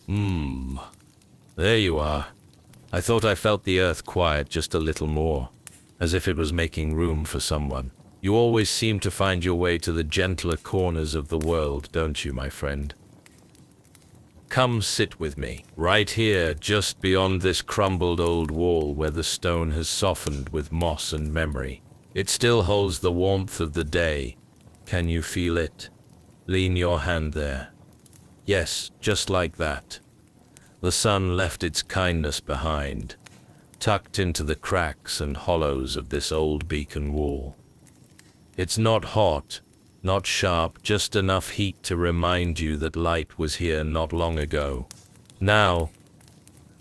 There you are. I thought I felt the earth quiet just a little more, as if it was making room for someone. You always seem to find your way to the gentler corners of the world, don't you, my friend? Come sit with me, right here, just beyond this crumbled old wall where the stone has softened with moss and memory. It still holds the warmth of the day. Can you feel it? Lean your hand there. Yes, just like that. The sun left its kindness behind, tucked into the cracks and hollows of this old beacon wall. It's not hot, not sharp, just enough heat to remind you that light was here not long ago. Now,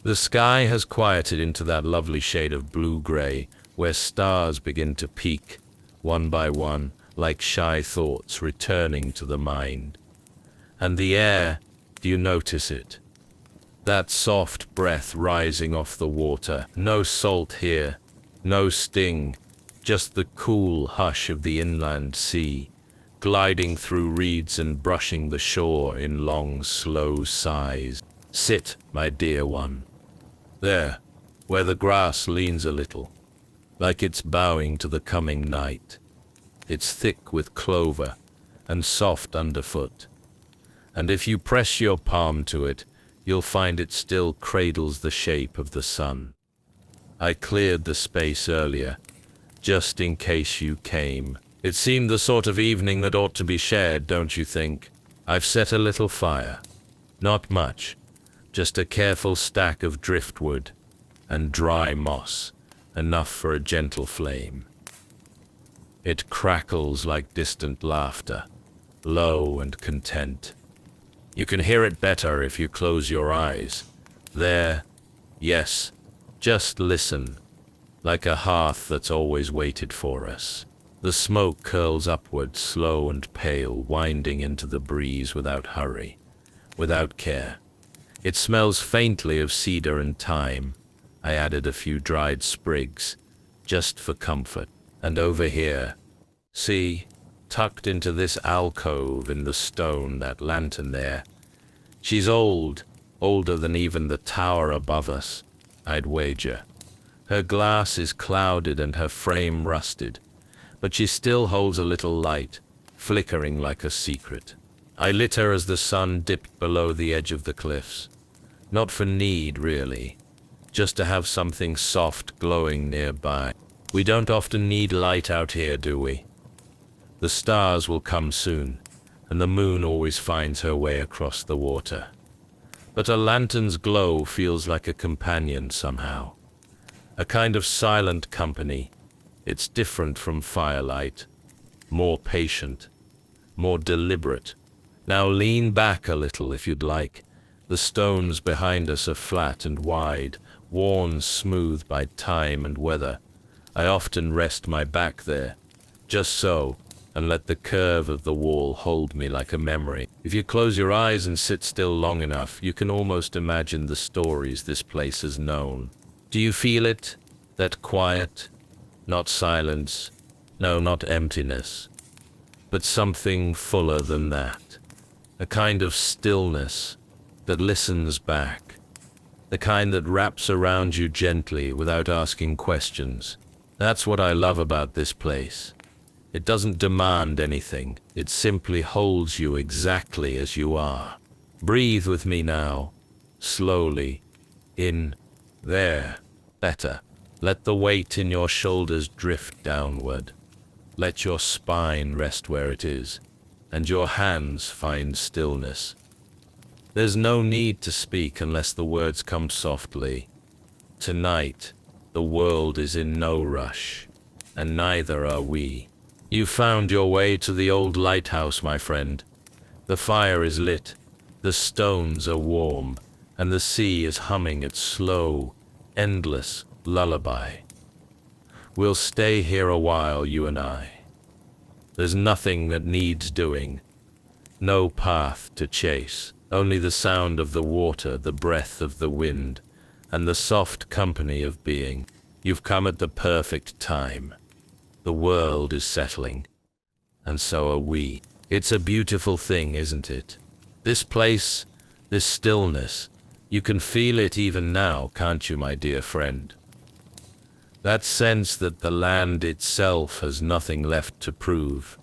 the sky has quieted into that lovely shade of blue-gray, where stars begin to peek, one by one, like shy thoughts returning to the mind. And the air, do you notice it? That soft breath rising off the water. No salt here, no sting, just the cool hush of the inland sea, gliding through reeds and brushing the shore in long, slow sighs. Sit, my dear one. There, where the grass leans a little, like it's bowing to the coming night. It's thick with clover and soft underfoot, and if you press your palm to it, you'll find it still cradles the shape of the sun. I cleared the space earlier, just in case you came. It seemed the sort of evening that ought to be shared, don't you think? I've set a little fire. Not much, just a careful stack of driftwood and dry moss, enough for a gentle flame. It crackles like distant laughter, low and content. You can hear it better if you close your eyes. There, yes, just listen, like a hearth that's always waited for us. The smoke curls upward, slow and pale, winding into the breeze without hurry, without care. It smells faintly of cedar and thyme. I added a few dried sprigs, just for comfort. And over here, see, tucked into this alcove in the stone, that lantern there. She's old, older than even the tower above us, I'd wager. Her glass is clouded and her frame rusted, but she still holds a little light, flickering like a secret. I lit her as the sun dipped below the edge of the cliffs. Not for need, really, just to have something soft glowing nearby. We don't often need light out here, do we? The stars will come soon, and the moon always finds her way across the water. But a lantern's glow feels like a companion somehow. A kind of silent company. It's different from firelight, more patient, more deliberate. Now lean back a little if you'd like. The stones behind us are flat and wide, worn smooth by time and weather. I often rest my back there, just so, and let the curve of the wall hold me like a memory. If you close your eyes and sit still long enough, you can almost imagine the stories this place has known. Do you feel it? That quiet? Not silence, no, not emptiness, but something fuller than that. A kind of stillness that listens back, the kind that wraps around you gently without asking questions. That's what I love about this place. It doesn't demand anything, it simply holds you exactly as you are. Breathe with me now, slowly, in, there, better. Let the weight in your shoulders drift downward. Let your spine rest where it is, and your hands find stillness. There's no need to speak unless the words come softly. Tonight, the world is in no rush, and neither are we. You found your way to the old lighthouse, my friend. The fire is lit, the stones are warm, and the sea is humming its slow, endless lullaby. We'll stay here a while, you and I. There's nothing that needs doing, no path to chase, only the sound of the water, the breath of the wind, and the soft company of being. You've come at the perfect time. The world is settling, and so are we. It's a beautiful thing, isn't it? This place, This stillness, you can feel it even now, can't you, my dear friend? That sense that the land itself has nothing left to prove,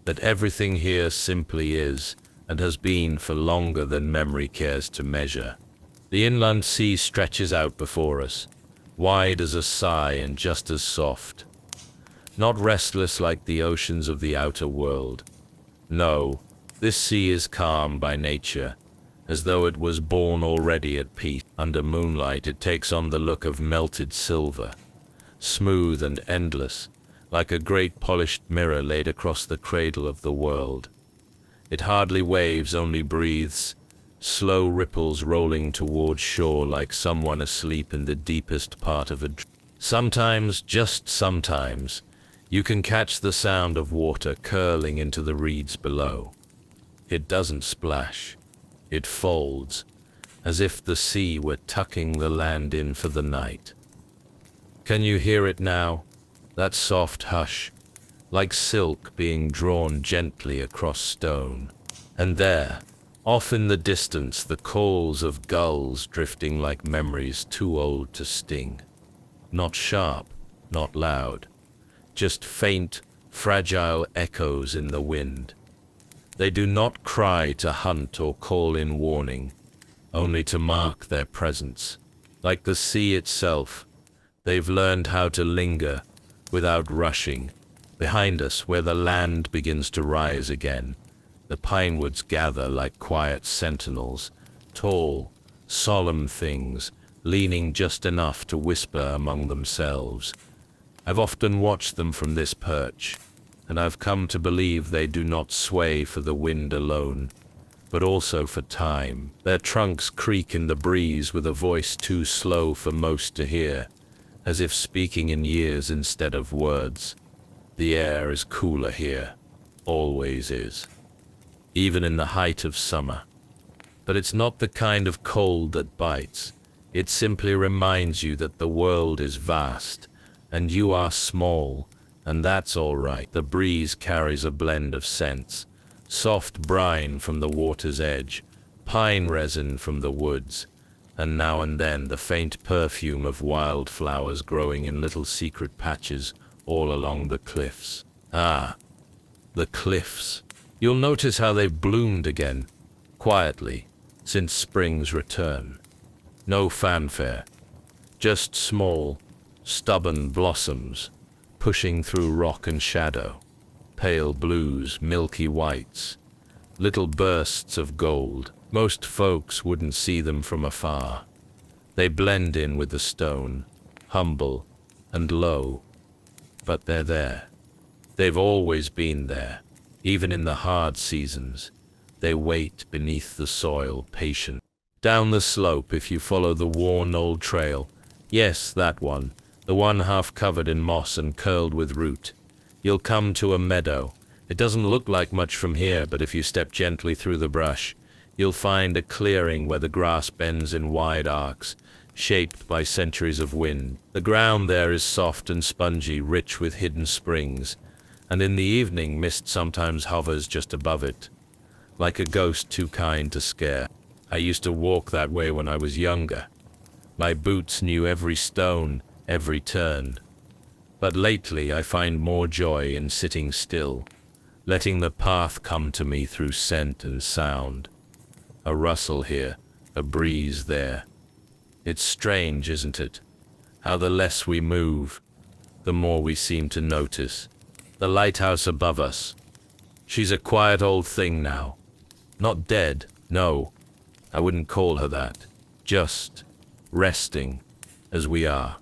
that everything here simply is, and has been for longer than memory cares to measure. The inland sea stretches out before us, wide as a sigh and just as soft. Not restless like the oceans of the outer world. No, this sea is calm by nature, as though it was born already at peace. Under moonlight it takes on the look of melted silver, smooth and endless, like a great polished mirror laid across the cradle of the world. It hardly waves, only breathes, slow ripples rolling toward shore like someone asleep in the deepest part of a dream. Sometimes, just sometimes, you can catch the sound of water curling into the reeds below. It doesn't splash. It folds, as if the sea were tucking the land in for the night. Can you hear it now? That soft hush, like silk being drawn gently across stone. And there, off in the distance, the calls of gulls drifting like memories too old to sting. Not sharp, not loud, just faint, fragile echoes in the wind. They do not cry to hunt or call in warning, only to mark their presence. Like the sea itself, they've learned how to linger without rushing. Behind us, where the land begins to rise again, the pinewoods gather like quiet sentinels, tall, solemn things, leaning just enough to whisper among themselves. I've often watched them from this perch, and I've come to believe they do not sway for the wind alone, but also for time. Their trunks creak in the breeze with a voice too slow for most to hear, as if speaking in years instead of words. The air is cooler here, always is, even in the height of summer. But it's not the kind of cold that bites. It simply reminds you that the world is vast, and you are small, and that's all right. The breeze carries a blend of scents, soft brine from the water's edge, pine resin from the woods, and now and then the faint perfume of wildflowers growing in little secret patches all along the cliffs. Ah, the cliffs. You'll notice how they've bloomed again, quietly, since spring's return. No fanfare, just small, stubborn blossoms, pushing through rock and shadow. Pale blues, milky whites, little bursts of gold. Most folks wouldn't see them from afar. They blend in with the stone, humble and low. But they're there. They've always been there, even in the hard seasons. They wait beneath the soil, patient. Down the slope, if you follow the worn old trail, yes, that one, the one half covered in moss and curled with root, you'll come to a meadow. It doesn't look like much from here, but if you step gently through the brush, you'll find a clearing where the grass bends in wide arcs, shaped by centuries of wind. The ground there is soft and spongy, rich with hidden springs, and in the evening mist sometimes hovers just above it, like a ghost too kind to scare. I used to walk that way when I was younger. My boots knew every stone, every turn. But lately I find more joy in sitting still, letting the path come to me through scent and sound. A rustle here, a breeze there. It's strange, isn't it? How the less we move, the more we seem to notice. The lighthouse above us. She's a quiet old thing now. Not dead, no. I wouldn't call her that. Just resting, as we are.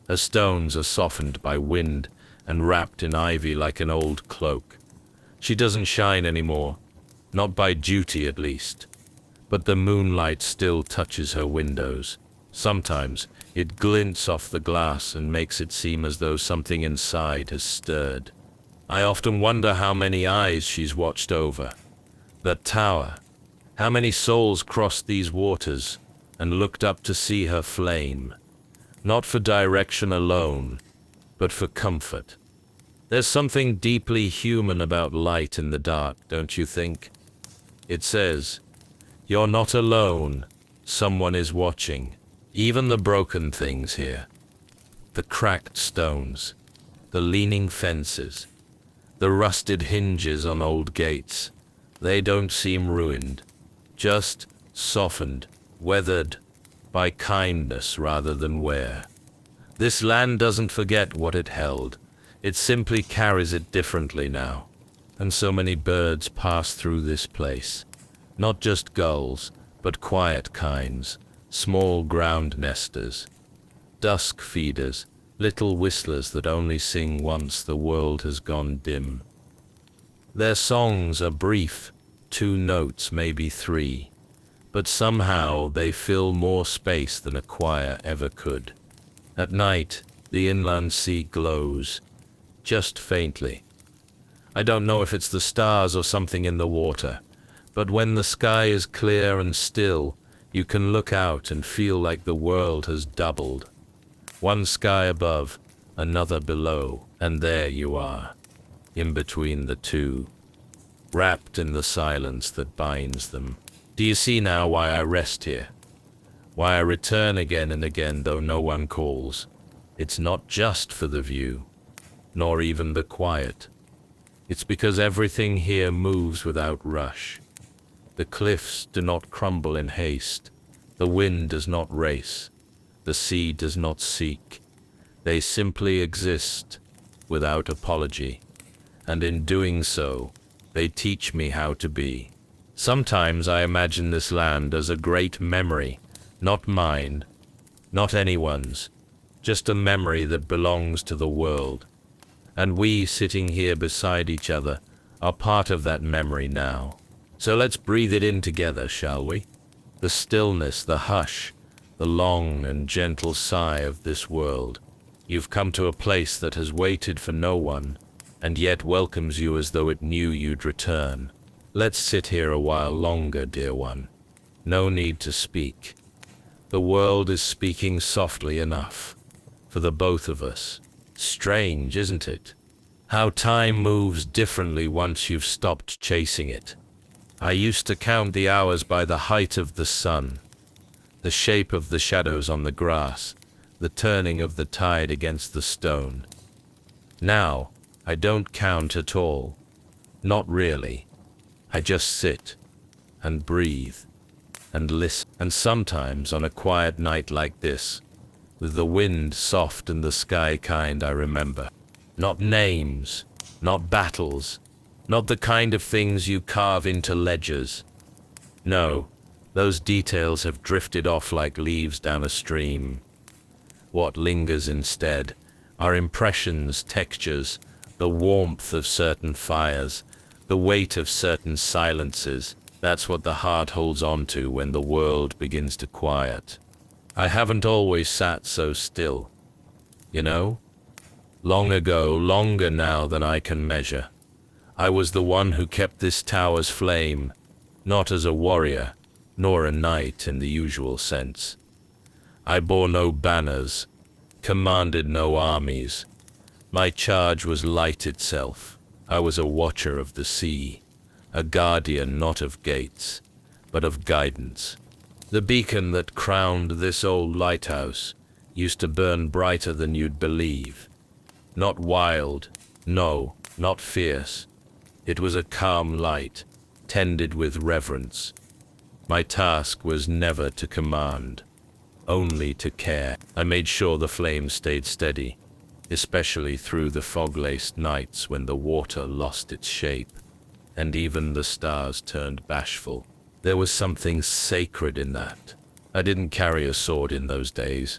Her stones are softened by wind and wrapped in ivy like an old cloak. She doesn't shine anymore, not by duty at least. But the moonlight still touches her windows. Sometimes it glints off the glass and makes it seem as though something inside has stirred. I often wonder how many eyes she's watched over. That tower. How many souls crossed these waters and looked up to see her flame. Not for direction alone, but for comfort. There's something deeply human about light in the dark, don't you think? It says, You're not alone. Someone is watching. Even the broken things here. The cracked stones. The leaning fences. The rusted hinges on old gates. They don't seem ruined. Just softened, weathered by kindness rather than wear. This land doesn't forget what it held. It simply carries it differently now. And so many birds pass through this place. Not just gulls, but quiet kinds, small ground nesters, dusk feeders, little whistlers that only sing once the world has gone dim. Their songs are brief, 2 notes, maybe 3, but somehow they fill more space than a choir ever could. At night, the inland sea glows, just faintly. I don't know if it's the stars or something in the water, but when the sky is clear and still, you can look out and feel like the world has doubled. One sky above, another below, and there you are, in between the two, wrapped in the silence that binds them. Do you see now why I rest here? Why I return again and again though no one calls? It's not just for the view, nor even the quiet. It's because everything here moves without rush. The cliffs do not crumble in haste. The wind does not race. The sea does not seek. They simply exist without apology. And in doing so, they teach me how to be. Sometimes I imagine this land as a great memory, not mine, not anyone's, just a memory that belongs to the world. And we, sitting here beside each other, are part of that memory now. So let's breathe it in together, shall we? The stillness, the hush, the long and gentle sigh of this world. You've come to a place that has waited for no one, and yet welcomes you as though it knew you'd return. Let's sit here a while longer, dear one. No need to speak. The world is speaking softly enough for the both of us. Strange, isn't it? How time moves differently once you've stopped chasing it. I used to count the hours by the height of the sun, the shape of the shadows on the grass, the turning of the tide against the stone. Now, I don't count at all. Not really. I just sit and breathe and listen. And sometimes on a quiet night like this, with the wind soft and the sky kind, I remember. Not names, not battles, not the kind of things you carve into ledgers. No, those details have drifted off like leaves down a stream. What lingers instead are impressions, textures, the warmth of certain fires, the weight of certain silences. That's what the heart holds on to when the world begins to quiet. I haven't always sat so still, you know? Long ago, longer now than I can measure, I was the one who kept this tower's flame, not as a warrior, nor a knight in the usual sense. I bore no banners, commanded no armies. My charge was light itself. I was a watcher of the sea, a guardian not of gates, but of guidance. The beacon that crowned this old lighthouse used to burn brighter than you'd believe. Not wild, no, not fierce. It was a calm light, tended with reverence. My task was never to command, only to care. I made sure the flame stayed steady, especially through the fog-laced nights when the water lost its shape, and even the stars turned bashful. There was something sacred in that. I didn't carry a sword in those days.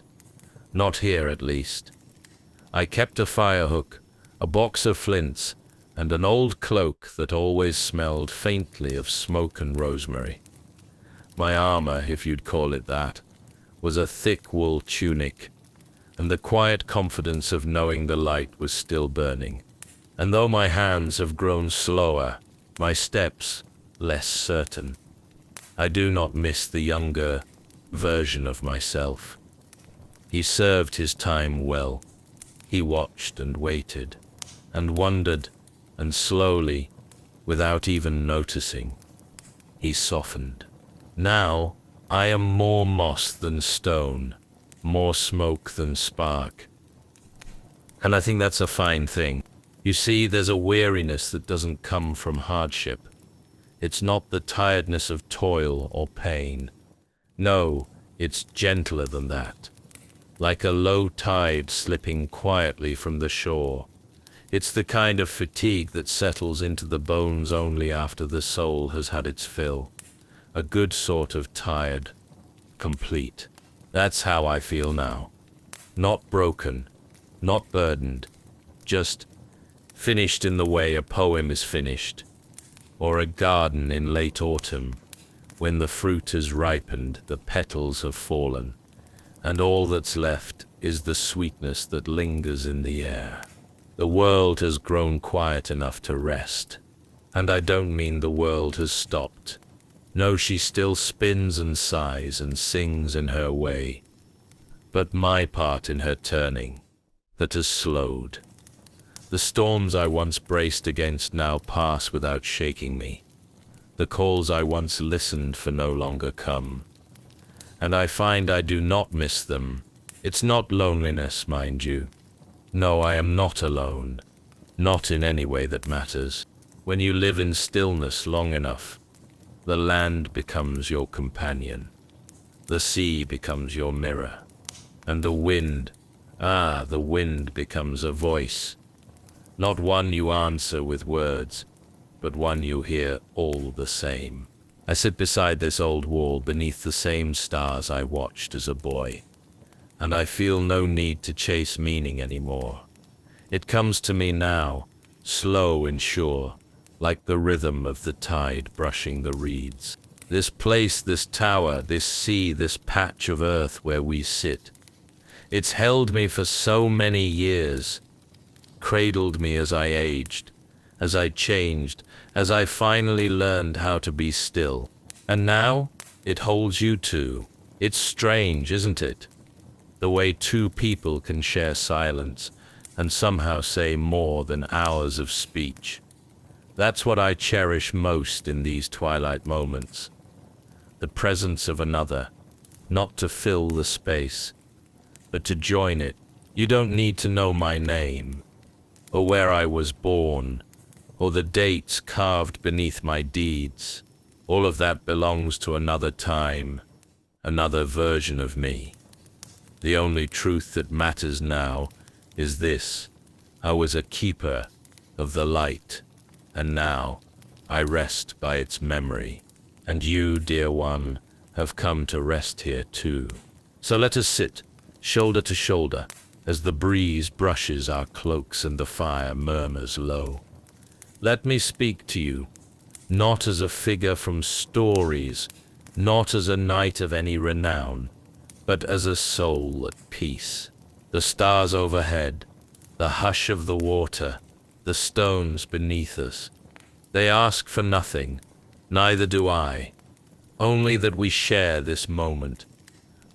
Not here, at least. I kept a firehook, a box of flints, and an old cloak that always smelled faintly of smoke and rosemary. My armor, if you'd call it that, was a thick wool tunic, and the quiet confidence of knowing the light was still burning. And though my hands have grown slower, my steps less certain, I do not miss the younger version of myself. He served his time well. He watched and waited, and wondered, and slowly, without even noticing, he softened. Now, I am more moss than stone, more smoke than spark. And I think that's a fine thing. You see, there's a weariness that doesn't come from hardship. It's not the tiredness of toil or pain. No, it's gentler than that. Like a low tide slipping quietly from the shore. It's the kind of fatigue that settles into the bones only after the soul has had its fill. A good sort of tired, complete. That's how I feel now. Not broken, not burdened, just finished in the way a poem is finished, or a garden in late autumn, when the fruit has ripened, the petals have fallen, and all that's left is the sweetness that lingers in the air. The world has grown quiet enough to rest, and I don't mean the world has stopped. No, she still spins and sighs and sings in her way, but my part in her turning, that has slowed. The storms I once braced against now pass without shaking me. The calls I once listened for no longer come, and I find I do not miss them. It's not loneliness, mind you. No, I am not alone, not in any way that matters. When you live in stillness long enough, the land becomes your companion, the sea becomes your mirror, and the wind becomes a voice, not one you answer with words, but one you hear all the same. I sit beside this old wall beneath the same stars I watched as a boy, and I feel no need to chase meaning anymore. It comes to me now, slow and sure, like the rhythm of the tide brushing the reeds. This place, this tower, this sea, this patch of earth where we sit, it's held me for so many years, cradled me as I aged, as I changed, as I finally learned how to be still. And now, it holds you too. It's strange, isn't it? The way two people can share silence and somehow say more than hours of speech. That's what I cherish most in these twilight moments. The presence of another, not to fill the space, but to join it. You don't need to know my name, or where I was born, or the dates carved beneath my deeds. All of that belongs to another time, another version of me. The only truth that matters now is this: I was a keeper of the light, and now I rest by its memory. And you, dear one, have come to rest here too. So let us sit, shoulder to shoulder, as the breeze brushes our cloaks and the fire murmurs low. Let me speak to you, not as a figure from stories, not as a knight of any renown, but as a soul at peace. The stars overhead, the hush of the water, the stones beneath us, they ask for nothing, neither do I. Only that we share this moment,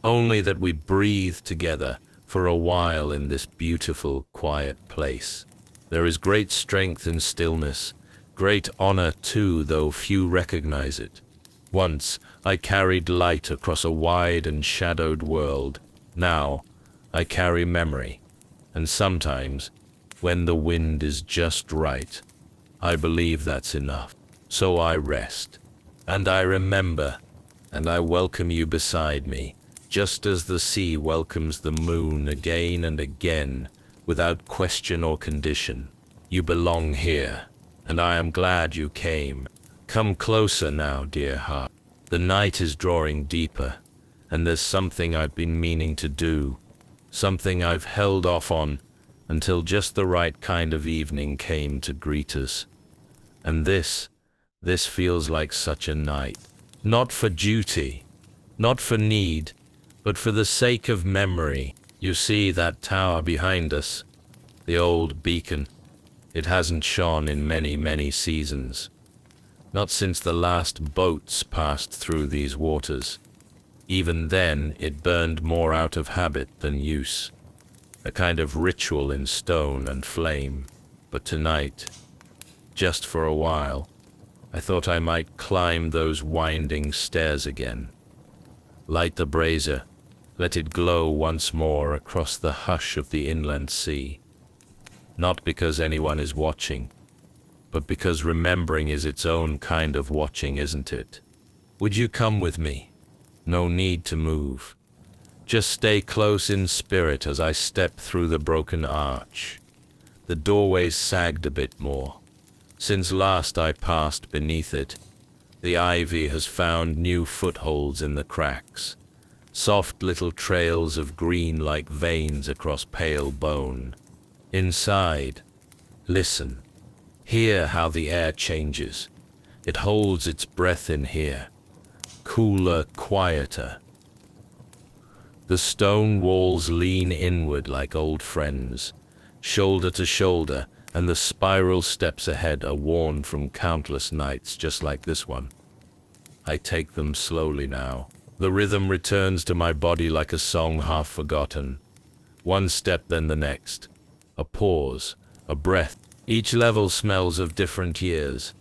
only that we breathe together for a while in this beautiful, quiet place. There is great strength in stillness, great honor too, though few recognize it. Once I carried light across a wide and shadowed world. Now I carry memory, and sometimes, when the wind is just right, I believe that's enough. So I rest, and I remember, and I welcome you beside me, just as the sea welcomes the moon again and again, without question or condition. You belong here, and I am glad you came. Come closer now, dear heart. The night is drawing deeper, and there's something I've been meaning to do, something I've held off on until just the right kind of evening came to greet us. And this feels like such a night. Not for duty, not for need, but for the sake of memory. You see that tower behind us, the old beacon. It hasn't shone in many, many seasons. Not since the last boats passed through these waters. Even then, it burned more out of habit than use, a kind of ritual in stone and flame. But tonight, just for a while, I thought I might climb those winding stairs again. Light the brazier, let it glow once more across the hush of the inland sea. Not because anyone is watching, but because remembering is its own kind of watching, isn't it? Would you come with me? No need to move. Just stay close in spirit as I step through the broken arch. The doorway sagged a bit more. Since last I passed beneath it, the ivy has found new footholds in the cracks. Soft little trails of green like veins across pale bone. Inside, listen. Hear how the air changes. It holds its breath in here. Cooler, quieter. The stone walls lean inward like old friends, shoulder to shoulder, and the spiral steps ahead are worn from countless nights just like this one. I take them slowly now. The rhythm returns to my body like a song half forgotten. One step, then the next. A pause, a breath. Each level smells of different years.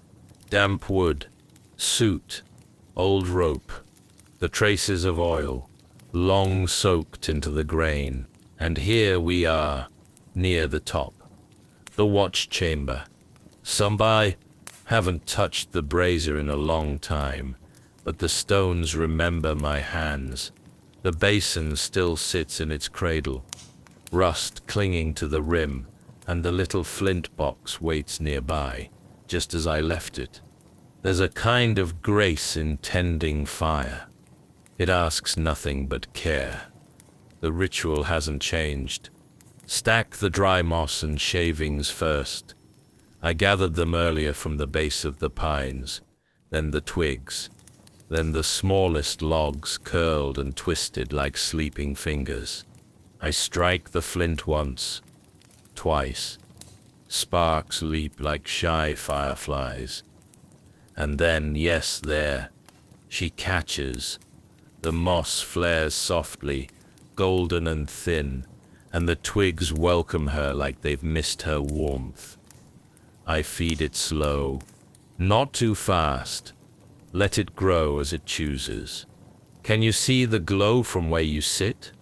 Damp wood, soot, old rope, the traces of oil, long soaked into the grain. And here we are, near the top. The watch chamber. Somebody haven't touched the brazier in a long time, but the stones remember my hands. The basin still sits in its cradle, rust clinging to the rim, and the little flint box waits nearby, just as I left it. There's a kind of grace in tending fire. It asks nothing but care. The ritual hasn't changed. Stack the dry moss and shavings first. I gathered them earlier from the base of the pines, then the twigs, then the smallest logs curled and twisted like sleeping fingers. I strike the flint once, twice. Sparks leap like shy fireflies. And then, yes, there, she catches. The moss flares softly, golden and thin, and the twigs welcome her like they've missed her warmth. I feed it slow, not too fast. Let it grow as it chooses. Can you see the glow from where you sit?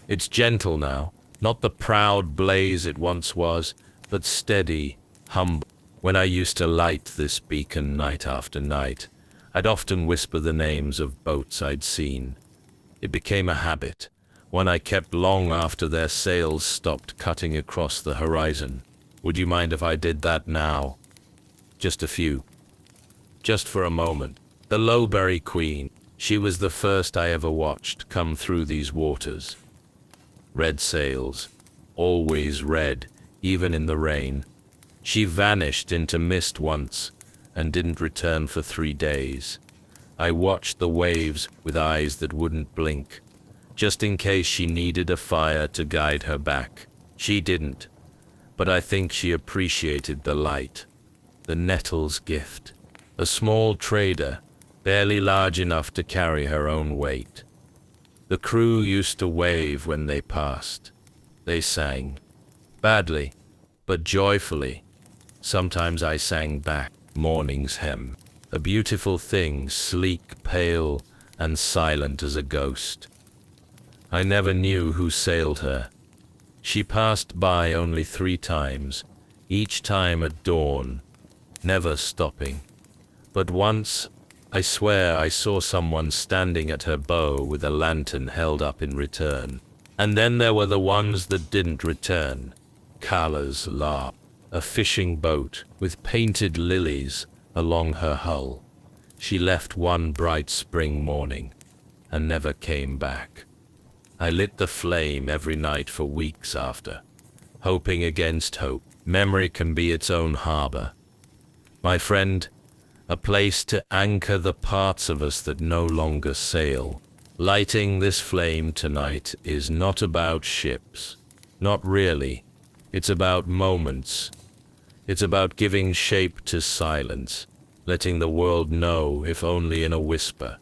It's gentle now, not the proud blaze it once was, but steady, humble. When I used to light this beacon night after night, I'd often whisper the names of boats I'd seen. It became a habit, one I kept long after their sails stopped cutting across the horizon. Would you mind if I did that now? Just a few. Just for a moment. The Lowberry Queen, she was the first I ever watched come through these waters. Red sails, always red, even in the rain. She vanished into mist once and didn't return for 3 days. I watched the waves with eyes that wouldn't blink, just in case she needed a fire to guide her back. She didn't, but I think she appreciated the light, the nettle's gift. A small trader, barely large enough to carry her own weight. The crew used to wave when they passed. They sang, badly, but joyfully. Sometimes I sang back, morning's hymn, a beautiful thing, sleek, pale, and silent as a ghost. I never knew who sailed her. She passed by only 3 times, each time at dawn, never stopping. But once, I swear I saw someone standing at her bow with a lantern held up in return. And then there were the ones that didn't return. Kala's lark, a fishing boat with painted lilies along her hull. She left one bright spring morning and never came back. I lit the flame every night for weeks after, hoping against hope. Memory can be its own harbor. My friend, a place to anchor the parts of us that no longer sail. Lighting this flame tonight is not about ships. Not really. It's about moments. It's about giving shape to silence, letting the world know, if only in a whisper,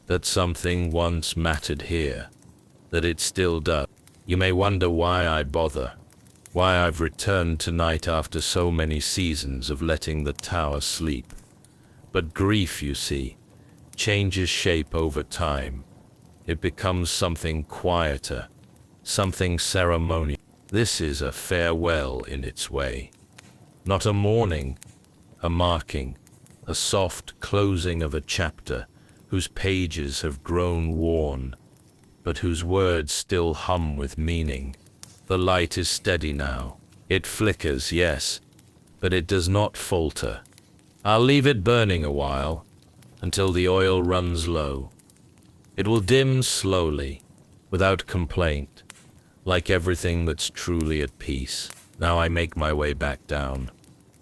that something once mattered here, that it still does. You may wonder why I bother, why I've returned tonight after so many seasons of letting the tower sleep. But grief, you see, changes shape over time. It becomes something quieter, something ceremonial. This is a farewell in its way. Not a mourning, a marking, a soft closing of a chapter whose pages have grown worn, but whose words still hum with meaning. The light is steady now. It flickers, yes, but it does not falter. I'll leave it burning a while, until the oil runs low. It will dim slowly, without complaint, like everything that's truly at peace. Now I make my way back down,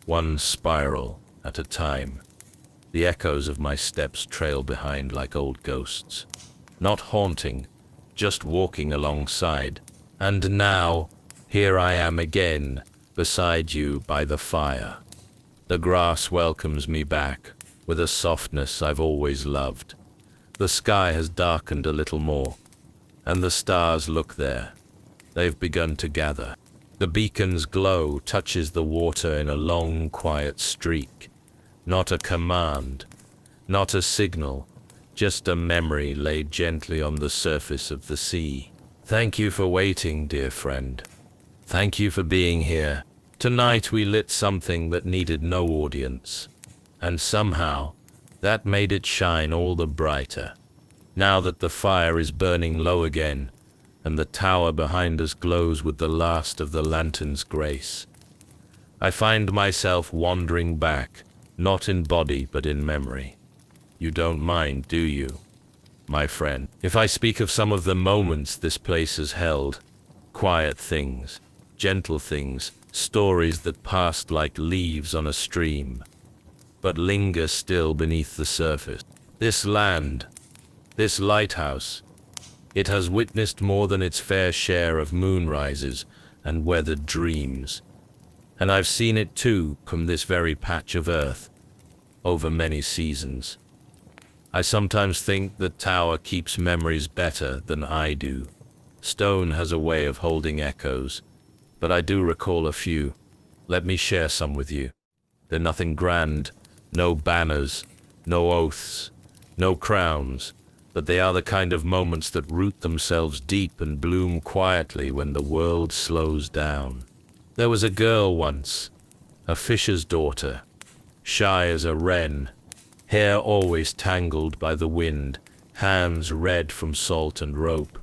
one spiral at a time. The echoes of my steps trail behind like old ghosts. Not haunting, just walking alongside. And now, here I am again, beside you by the fire. The grass welcomes me back, with a softness I've always loved. The sky has darkened a little more, and the stars look there. They've begun to gather. The beacon's glow touches the water in a long, quiet streak. Not a command, not a signal, just a memory laid gently on the surface of the sea. Thank you for waiting, dear friend. Thank you for being here. Tonight we lit something that needed no audience, and somehow that made it shine all the brighter. Now that the fire is burning low again, and the tower behind us glows with the last of the lantern's grace, I find myself wandering back, not in body but in memory. You don't mind, do you, my friend, if I speak of some of the moments this place has held? Quiet things, gentle things, stories that passed like leaves on a stream, but linger still beneath the surface. This land, this lighthouse, it has witnessed more than its fair share of moonrises and weathered dreams. And I've seen it too, from this very patch of earth, over many seasons. I sometimes think the tower keeps memories better than I do. Stone has a way of holding echoes, but I do recall a few. Let me share some with you. They're nothing grand, no banners, no oaths, no crowns, but they are the kind of moments that root themselves deep and bloom quietly when the world slows down. There was a girl once, a fisher's daughter, shy as a wren, hair always tangled by the wind, hands red from salt and rope.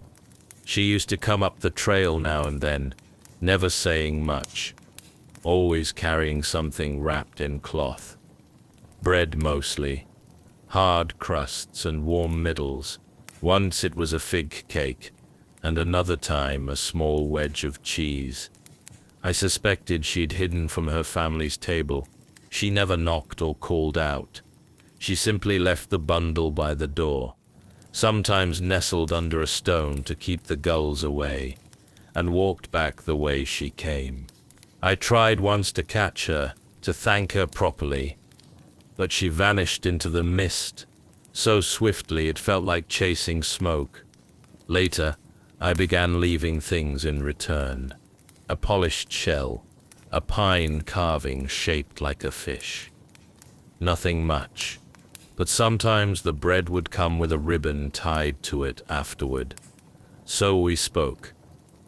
She used to come up the trail now and then, never saying much, always carrying something wrapped in cloth. Bread mostly, hard crusts and warm middles. Once it was a fig cake, and another time a small wedge of cheese. I suspected she'd hidden from her family's table. She never knocked or called out. She simply left the bundle by the door, sometimes nestled under a stone to keep the gulls away, and walked back the way she came. I tried once to catch her, to thank her properly, but she vanished into the mist, so swiftly it felt like chasing smoke. Later, I began leaving things in return. A polished shell, a pine carving shaped like a fish. Nothing much, but sometimes the bread would come with a ribbon tied to it afterward. So we spoke,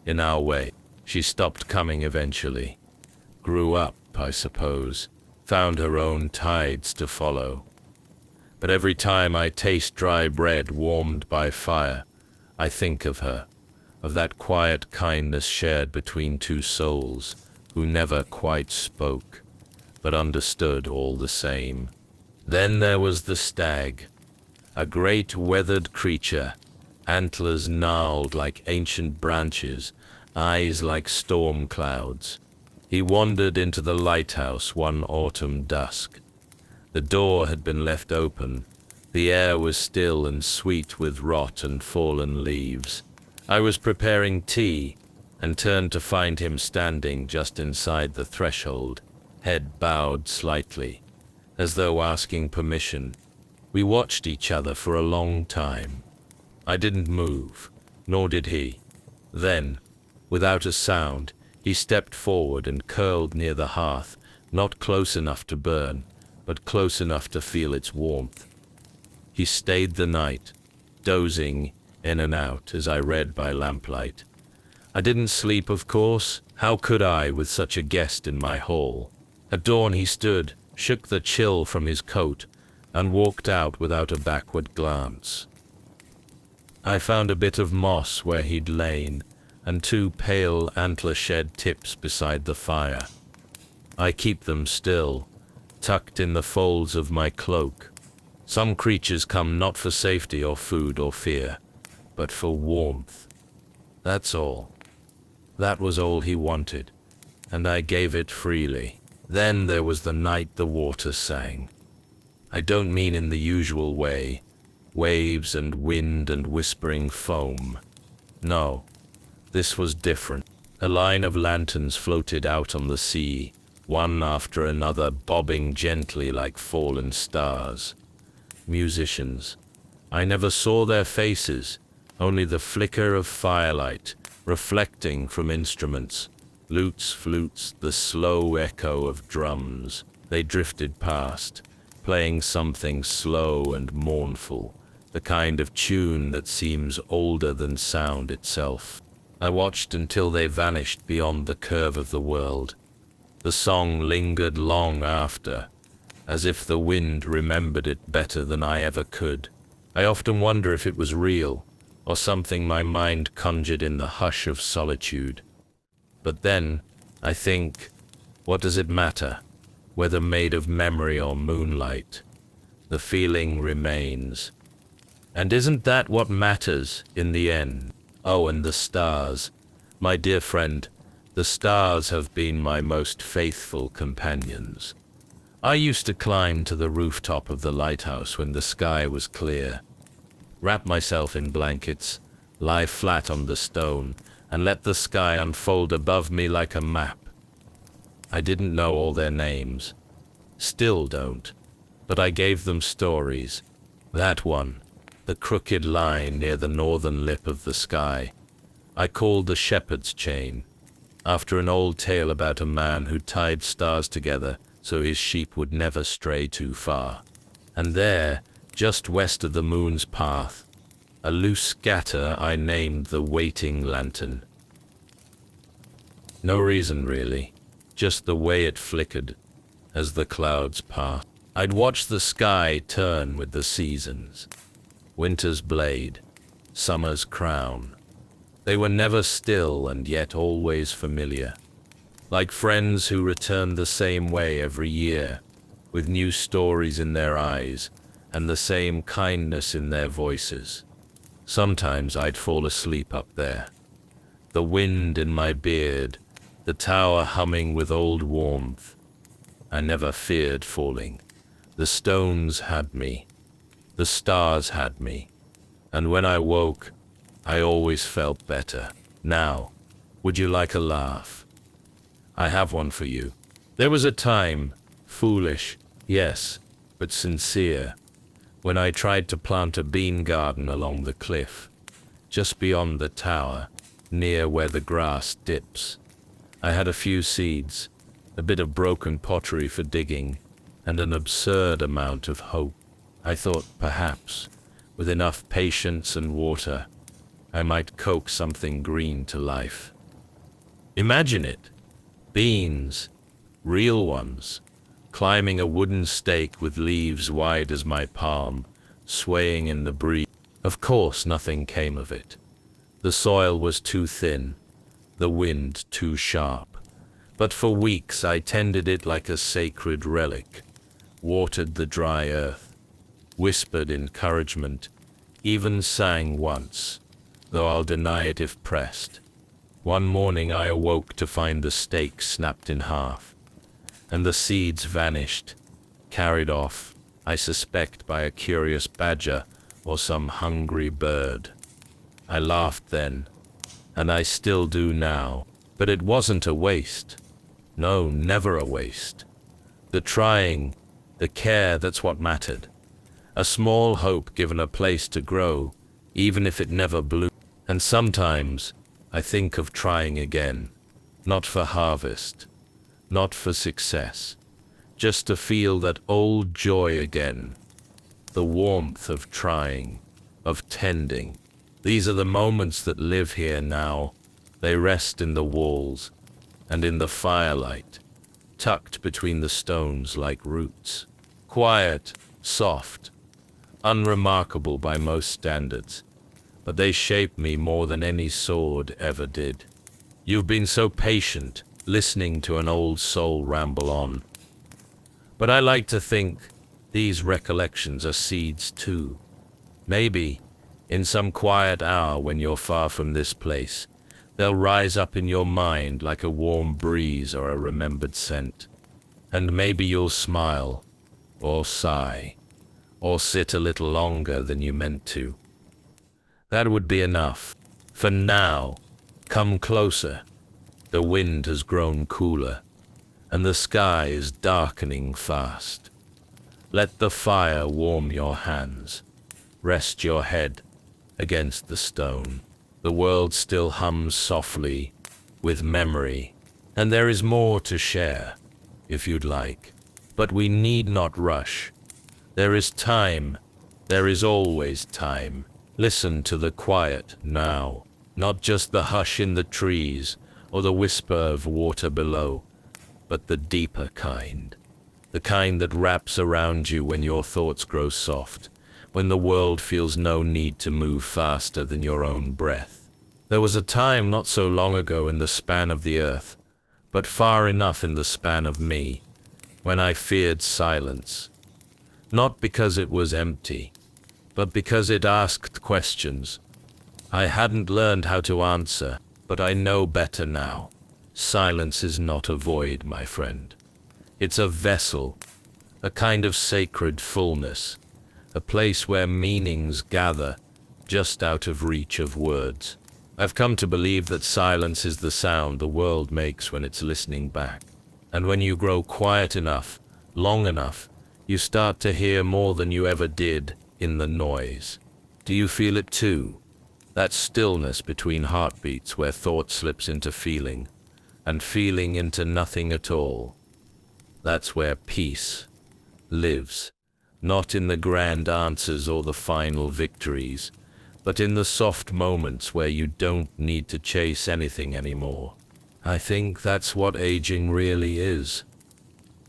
in our way. She stopped coming eventually. Grew up, I suppose, found her own tides to follow. But every time I taste dry bread warmed by fire, I think of her, of that quiet kindness shared between two souls who never quite spoke, but understood all the same. Then there was the stag, a great weathered creature, antlers gnarled like ancient branches, eyes like storm clouds. He wandered into the lighthouse one autumn dusk. The door had been left open. The air was still and sweet with rot and fallen leaves. I was preparing tea and turned to find him standing just inside the threshold, head bowed slightly, as though asking permission. We watched each other for a long time. I didn't move, nor did he. Then, without a sound, he stepped forward and curled near the hearth, not close enough to burn, but close enough to feel its warmth. He stayed the night, dozing in and out as I read by lamplight. I didn't sleep, of course. How could I, with such a guest in my hall? At dawn he stood, shook the chill from his coat, and walked out without a backward glance. I found a bit of moss where he'd lain, and 2 pale antler-shed tips beside the fire. I keep them still, tucked in the folds of my cloak. Some creatures come not for safety or food or fear, but for warmth. That's all. That was all he wanted, and I gave it freely. Then there was the night the water sang. I don't mean in the usual way, waves and wind and whispering foam. No, this was different. A line of lanterns floated out on the sea, one after another, bobbing gently like fallen stars. Musicians. I never saw their faces, only the flicker of firelight reflecting from instruments, lutes, flutes, the slow echo of drums. They drifted past, playing something slow and mournful, the kind of tune that seems older than sound itself. I watched until they vanished beyond the curve of the world. The song lingered long after, as if the wind remembered it better than I ever could. I often wonder if it was real, or something my mind conjured in the hush of solitude. But then, I think, what does it matter, whether made of memory or moonlight? The feeling remains. And isn't that what matters in the end? Oh, and the stars. My dear friend, the stars have been my most faithful companions. I used to climb to the rooftop of the lighthouse when the sky was clear, wrap myself in blankets, lie flat on the stone, and let the sky unfold above me like a map. I didn't know all their names, still don't, but I gave them stories. That one, the crooked line near the northern lip of the sky, I called the shepherd's chain, after an old tale about a man who tied stars together so his sheep would never stray too far. And there, just west of the moon's path, a loose scatter I named the waiting lantern. No reason really, just the way it flickered as the clouds passed. I'd watch the sky turn with the seasons. Winter's blade, summer's crown. They were never still and yet always familiar, like friends who returned the same way every year, with new stories in their eyes and the same kindness in their voices. Sometimes I'd fall asleep up there, the wind in my beard, the tower humming with old warmth. I never feared falling. The stones had me, the stars had me, and when I woke, I always felt better. Now, would you like a laugh? I have one for you. There was a time, foolish, yes, but sincere, when I tried to plant a bean garden along the cliff, just beyond the tower, near where the grass dips. I had a few seeds, a bit of broken pottery for digging, and an absurd amount of hope. I thought perhaps, with enough patience and water, I might coax something green to life. Imagine it, beans, real ones, climbing a wooden stake with leaves wide as my palm, swaying in the breeze. Of course nothing came of it. The soil was too thin, the wind too sharp. But for weeks I tended it like a sacred relic, watered the dry earth, whispered encouragement, even sang once, though I'll deny it if pressed. One morning I awoke to find the stake snapped in half, and the seeds vanished, carried off, I suspect by a curious badger or some hungry bird. I laughed then, and I still do now, but it wasn't a waste. No, never a waste. The trying, the care, that's what mattered. A small hope given a place to grow, even if it never blew. And sometimes I think of trying again, not for harvest, not for success, just to feel that old joy again, the warmth of trying, of tending. These are the moments that live here now. They rest in the walls and in the firelight, tucked between the stones like roots. Quiet, soft, unremarkable by most standards, but they shape me more than any sword ever did. You've been so patient, listening to an old soul ramble on. But I like to think these recollections are seeds too. Maybe, in some quiet hour when you're far from this place, they'll rise up in your mind like a warm breeze or a remembered scent. And maybe you'll smile, or sigh, or sit a little longer than you meant to. That would be enough. For now, come closer. The wind has grown cooler, and the sky is darkening fast. Let the fire warm your hands. Rest your head against the stone. The world still hums softly with memory, and there is more to share, if you'd like. But we need not rush. There is time. There is always time. Listen to the quiet now, not just the hush in the trees or the whisper of water below, but the deeper kind. The kind that wraps around you when your thoughts grow soft, when the world feels no need to move faster than your own breath. There was a time not so long ago in the span of the earth, but far enough in the span of me, when I feared silence. Not because it was empty, but because it asked questions. I hadn't learned how to answer, but I know better now. Silence is not a void, my friend. It's a vessel, a kind of sacred fullness, a place where meanings gather just out of reach of words. I've come to believe that silence is the sound the world makes when it's listening back. And when you grow quiet enough, long enough, you start to hear more than you ever did in the noise. Do you feel it too? That stillness between heartbeats where thought slips into feeling, and feeling into nothing at all. That's where peace lives, not in the grand answers or the final victories, but in the soft moments where you don't need to chase anything anymore. I think that's what aging really is.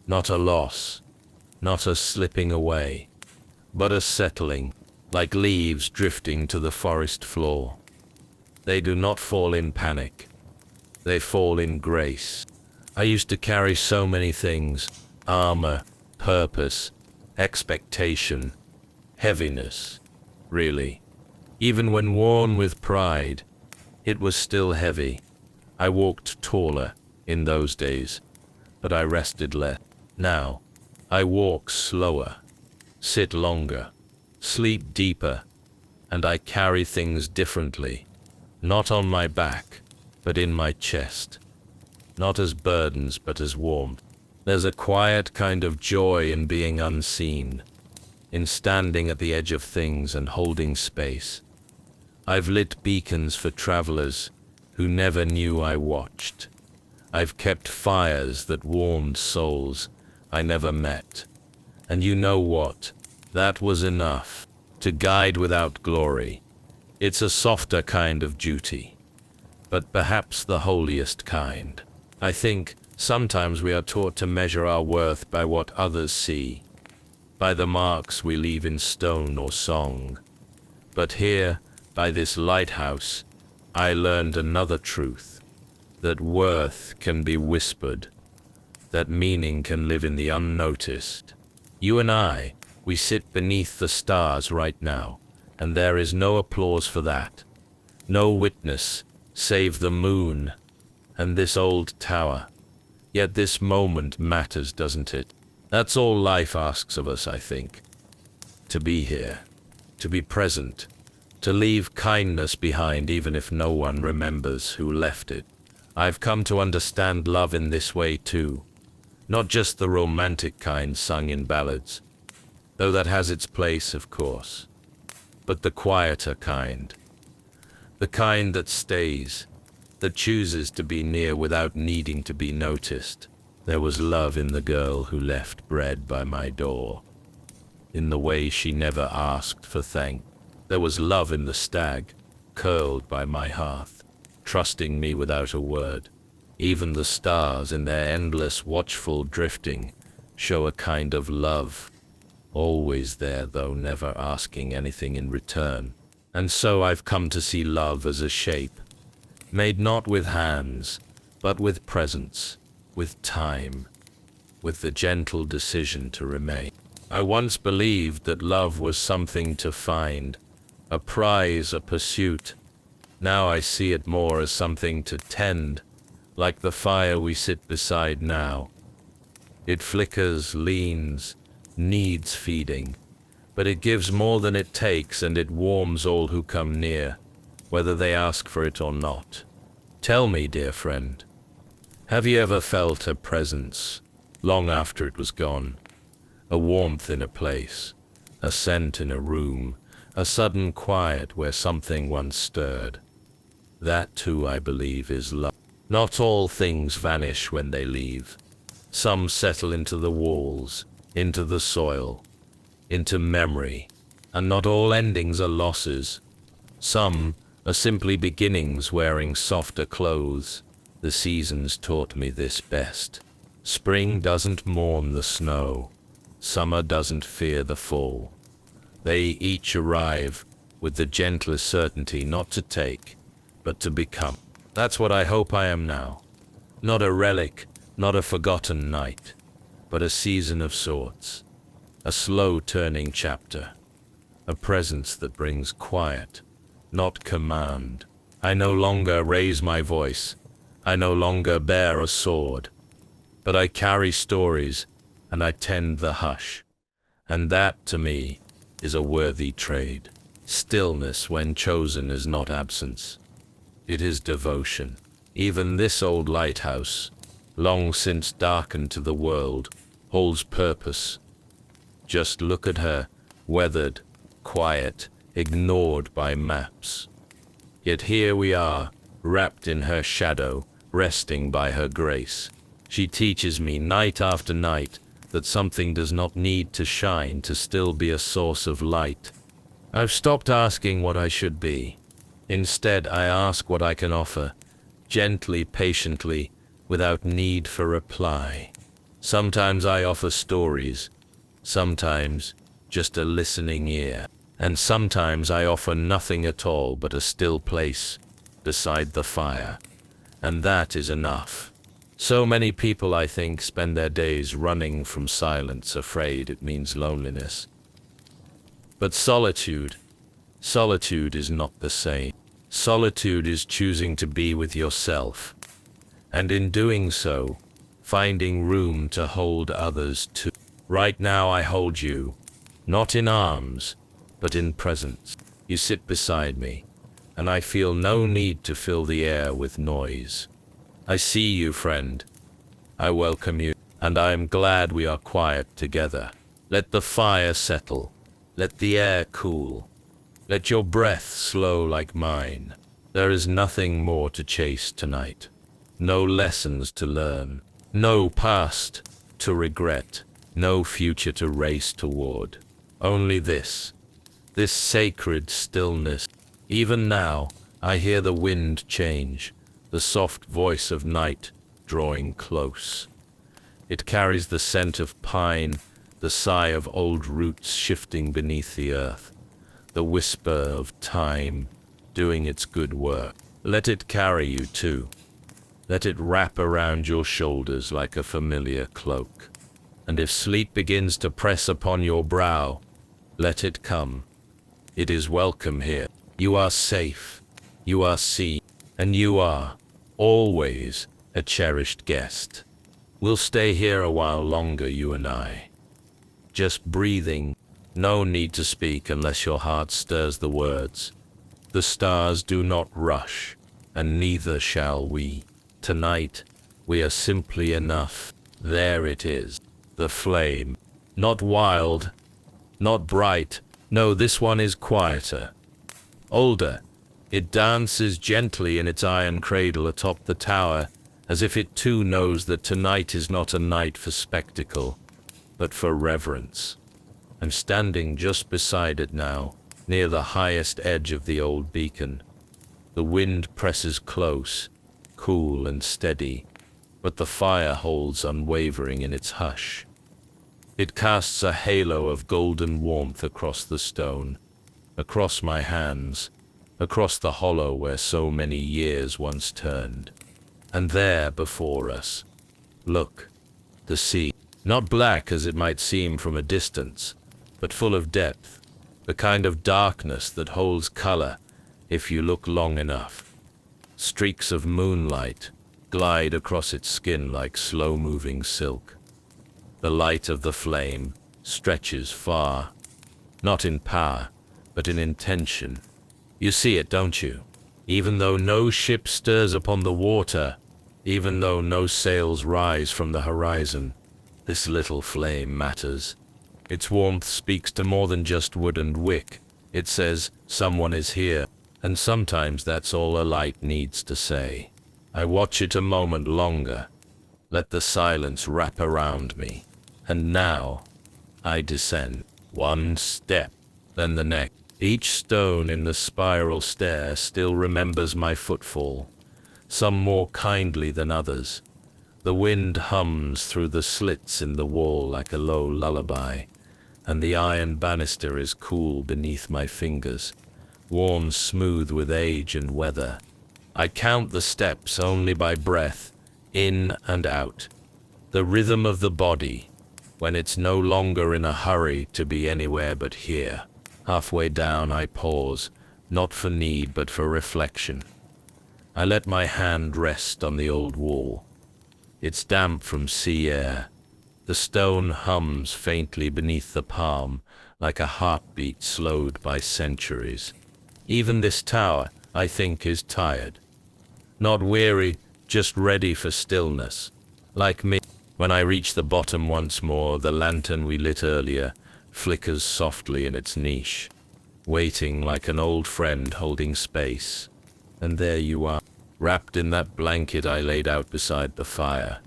Not a loss, not a slipping away, but a settling, like leaves drifting to the forest floor. They do not fall in panic. They fall in grace. I used to carry so many things: armor, purpose, expectation, heaviness. Really, even when worn with pride, it was still heavy. I walked taller in those days, but I rested less. Now, I walk slower, sit longer, sleep deeper, and I carry things differently. Not on my back, but in my chest. Not as burdens, but as warmth. There's a quiet kind of joy in being unseen, in standing at the edge of things and holding space. I've lit beacons for travelers who never knew I watched. I've kept fires that warmed souls I never met. And you know what? That was enough to guide without glory. It's a softer kind of duty, but perhaps the holiest kind. I think sometimes we are taught to measure our worth by what others see, by the marks we leave in stone or song. But here, by this lighthouse, I learned another truth, that worth can be whispered, that meaning can live in the unnoticed. You and I, we sit beneath the stars right now, and there is no applause for that. No witness, save the moon and this old tower. Yet this moment matters, doesn't it? That's all life asks of us, I think. To be here, to be present, to leave kindness behind even if no one remembers who left it. I've come to understand love in this way too. Not just the romantic kind sung in ballads, though that has its place, of course, but the quieter kind. The kind that stays, that chooses to be near without needing to be noticed. There was love in the girl who left bread by my door, in the way she never asked for thanks. There was love in the stag, curled by my hearth, trusting me without a word. Even the stars in their endless watchful drifting show a kind of love, always there though never asking anything in return. And so I've come to see love as a shape, made not with hands, but with presence, with time, with the gentle decision to remain. I once believed that love was something to find, a prize, a pursuit. Now I see it more as something to tend, like the fire we sit beside now. It flickers, leans, needs feeding, but it gives more than it takes, and it warms all who come near, whether they ask for it or not. Tell me, dear friend, have you ever felt a presence, long after it was gone? A warmth in a place, a scent in a room, a sudden quiet where something once stirred. That too, I believe, is love. Not all things vanish when they leave. Some settle into the walls, into the soil, into memory, and not all endings are losses. Some are simply beginnings wearing softer clothes. The seasons taught me this best. Spring doesn't mourn the snow. Summer doesn't fear the fall. They each arrive with the gentlest certainty not to take, but to become. That's what I hope I am now. Not a relic, not a forgotten night, but a season of sorts. A slow turning chapter. A presence that brings quiet, not command. I no longer raise my voice. I no longer bear a sword. But I carry stories, and I tend the hush. And that, to me, is a worthy trade. Stillness, when chosen, is not absence. It is devotion. Even this old lighthouse, long since darkened to the world, holds purpose. Just look at her, weathered, quiet, ignored by maps. Yet here we are, wrapped in her shadow, resting by her grace. She teaches me night after night that something does not need to shine to still be a source of light. I've stopped asking what I should be. Instead, I ask what I can offer, gently, patiently, without need for reply. Sometimes I offer stories, sometimes just a listening ear, and sometimes I offer nothing at all but a still place beside the fire, and that is enough. So many people, I think, spend their days running from silence, afraid it means loneliness. But solitude is not the same. Solitude is choosing to be with yourself, and in doing so, finding room to hold others too. Right now I hold you, not in arms, but in presence. You sit beside me, and I feel no need to fill the air with noise. I see you, friend. I welcome you, and I am glad we are quiet together. Let the fire settle. Let the air cool. Let your breath slow like mine. There is nothing more to chase tonight. No lessons to learn. No past to regret. No future to race toward. Only this sacred stillness. Even now, I hear the wind change, the soft voice of night drawing close. It carries the scent of pine, the sigh of old roots shifting beneath the earth, the whisper of time doing its good work. Let it carry you too. Let it wrap around your shoulders like a familiar cloak. And if sleep begins to press upon your brow, let it come. It is welcome here. You are safe, you are seen, and you are, always, a cherished guest. We'll stay here a while longer, you and I. Just breathing, no need to speak unless your heart stirs the words. The stars do not rush, and neither shall we. Tonight, we are simply enough. There it is, the flame. Not wild, not bright. No, this one is quieter, older. It dances gently in its iron cradle atop the tower, as if it too knows that tonight is not a night for spectacle, but for reverence. I'm standing just beside it now, near the highest edge of the old beacon. The wind presses close, cool and steady, but the fire holds unwavering in its hush. It casts a halo of golden warmth across the stone, across my hands, across the hollow where so many years once turned. And there before us, look, the sea, not black as it might seem from a distance, but full of depth, the kind of darkness that holds color if you look long enough. Streaks of moonlight glide across its skin like slow-moving silk. The light of the flame stretches far, not in power, but in intention. You see it, don't you? Even though no ship stirs upon the water, even though no sails rise from the horizon, this little flame matters. Its warmth speaks to more than just wood and wick. It says, someone is here, and sometimes that's all a light needs to say. I watch it a moment longer, let the silence wrap around me, and now I descend. One step, then the next. Each stone in the spiral stair still remembers my footfall, some more kindly than others. The wind hums through the slits in the wall like a low lullaby, and the iron banister is cool beneath my fingers, worn smooth with age and weather. I count the steps only by breath, in and out, the rhythm of the body, when it's no longer in a hurry to be anywhere but here. Halfway down I pause, not for need but for reflection. I let my hand rest on the old wall. It's damp from sea air. The stone hums faintly beneath the palm, like a heartbeat slowed by centuries. Even this tower, I think, is tired. Not weary, just ready for stillness. Like me. When I reach the bottom once more, the lantern we lit earlier flickers softly in its niche, waiting like an old friend holding space. And there you are, wrapped in that blanket I laid out beside the fire,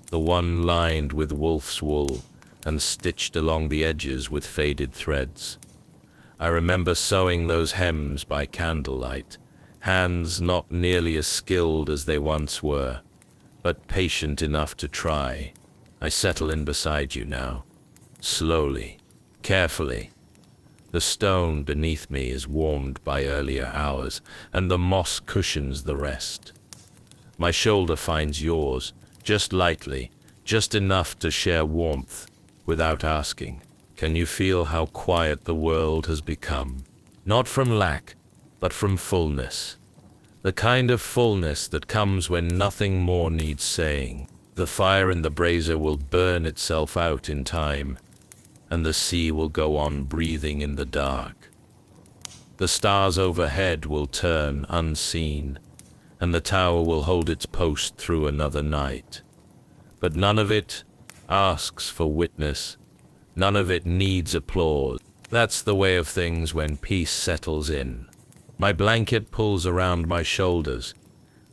the one lined with wolf's wool and stitched along the edges with faded threads. I remember sewing those hems by candlelight, hands not nearly as skilled as they once were, but patient enough to try. I settle in beside you now, slowly, carefully. The stone beneath me is warmed by earlier hours, and the moss cushions the rest. My shoulder finds yours, just lightly, just enough to share warmth, without asking. Can you feel how quiet the world has become? Not from lack, but from fullness. The kind of fullness that comes when nothing more needs saying. The fire in the brazier will burn itself out in time, and the sea will go on breathing in the dark. The stars overhead will turn unseen, and the tower will hold its post through another night. But none of it asks for witness. None of it needs applause. That's the way of things when peace settles in. My blanket pulls around my shoulders,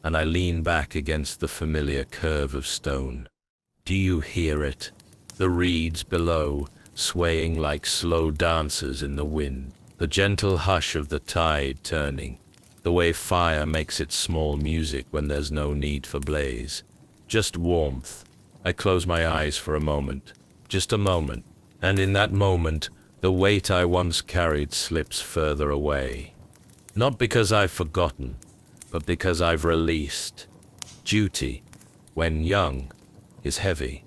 and I lean back against the familiar curve of stone. Do you hear it? The reeds below, swaying like slow dancers in the wind. The gentle hush of the tide turning. The way fire makes its small music when there's no need for blaze. Just warmth. I close my eyes for a moment. Just a moment. And in that moment, the weight I once carried slips further away. Not because I've forgotten, but because I've released. Duty, when young, is heavy.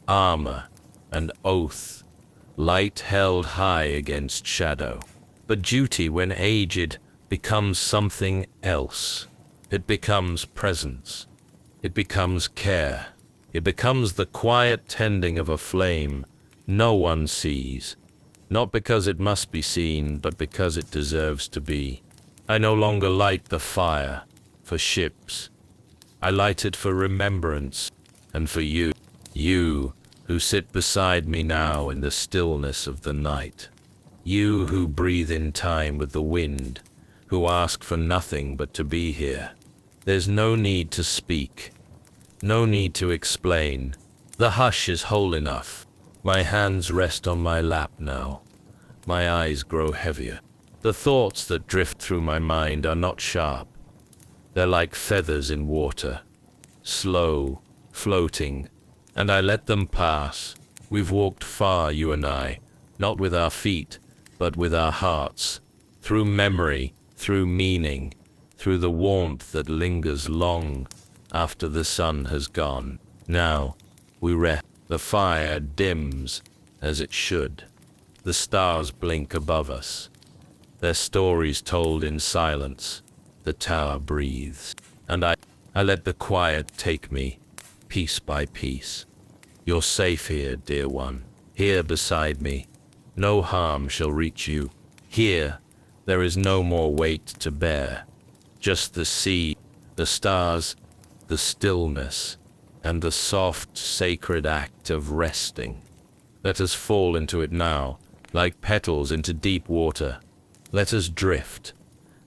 Armor and oath, light held high against shadow. But duty, when aged, becomes something else. It becomes presence. It becomes care. It becomes the quiet tending of a flame no one sees. Not because it must be seen, but because it deserves to be. I no longer light the fire for ships. I light it for remembrance and for you. You who sit beside me now in the stillness of the night. You who breathe in time with the wind, who ask for nothing but to be here. There's no need to speak. No need to explain. The hush is whole enough. My hands rest on my lap now. My eyes grow heavier. The thoughts that drift through my mind are not sharp. They're like feathers in water, slow, floating, and I let them pass. We've walked far, you and I, not with our feet, but with our hearts, through memory, through meaning, through the warmth that lingers long after the sun has gone. Now, we rest. The fire dims, as it should. The stars blink above us. Their stories told in silence. The tower breathes. And I let the quiet take me, piece by piece. You're safe here, dear one. Here beside me. No harm shall reach you. Here, there is no more weight to bear. Just the sea, the stars, the stillness, and the soft, sacred act of resting. Let us fall into it now, like petals into deep water. Let us drift,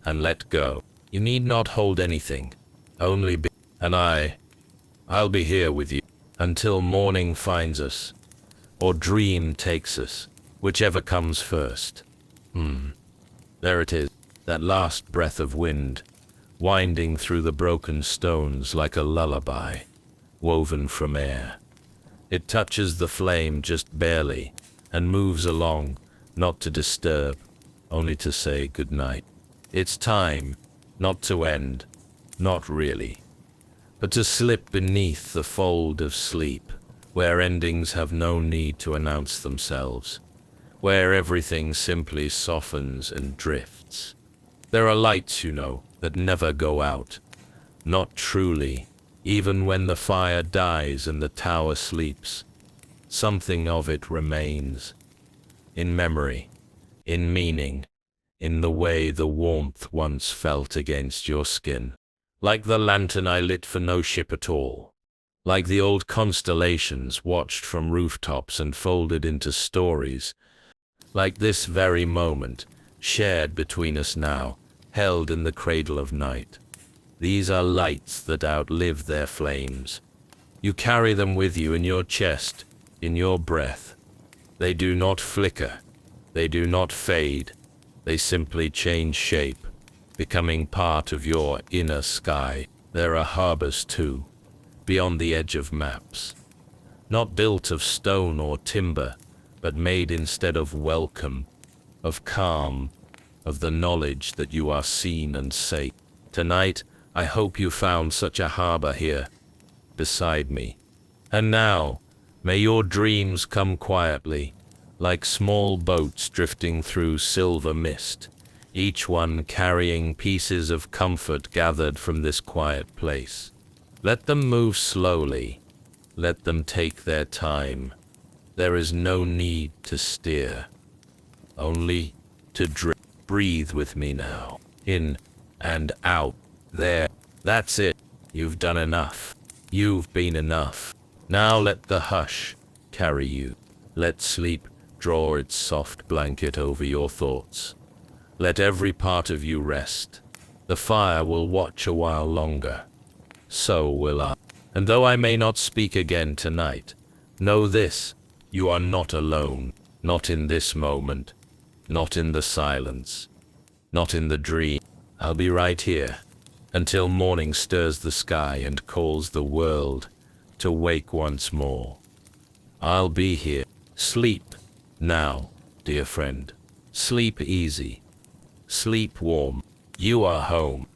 and let go. You need not hold anything, only be. And I'll be here with you, until morning finds us, or dream takes us, whichever comes first. There it is, that last breath of wind, winding through the broken stones like a lullaby, woven from air. It touches the flame just barely, and moves along, not to disturb, only to say good night. It's time, not to end, not really, but to slip beneath the fold of sleep, where endings have no need to announce themselves, where everything simply softens and drifts. There are lights, you know, that never go out, not truly. Even when the fire dies and the tower sleeps, something of it remains. In memory, in meaning, in the way the warmth once felt against your skin. Like the lantern I lit for no ship at all. Like the old constellations watched from rooftops and folded into stories. Like this very moment, shared between us now, held in the cradle of night. These are lights that outlive their flames. You carry them with you in your chest, in your breath. They do not flicker. They do not fade. They simply change shape, becoming part of your inner sky. There are harbors too, beyond the edge of maps. Not built of stone or timber, but made instead of welcome, of calm, of the knowledge that you are seen and safe. Tonight, I hope you found such a harbor here, beside me. And now, may your dreams come quietly, like small boats drifting through silver mist, each one carrying pieces of comfort gathered from this quiet place. Let them move slowly. Let them take their time. There is no need to steer, only to drift. Breathe with me now, in and out. There, that's it. You've done enough. You've been enough. Now let the hush carry you. Let sleep draw its soft blanket over your thoughts. Let every part of you rest. The fire will watch a while longer. So will I. And though I may not speak again tonight, know this, you are not alone. Not in this moment. Not in the silence. Not in the dream. I'll be right here, until morning stirs the sky and calls the world to wake once more. I'll be here. Sleep now, dear friend. Sleep easy. Sleep warm. You are home.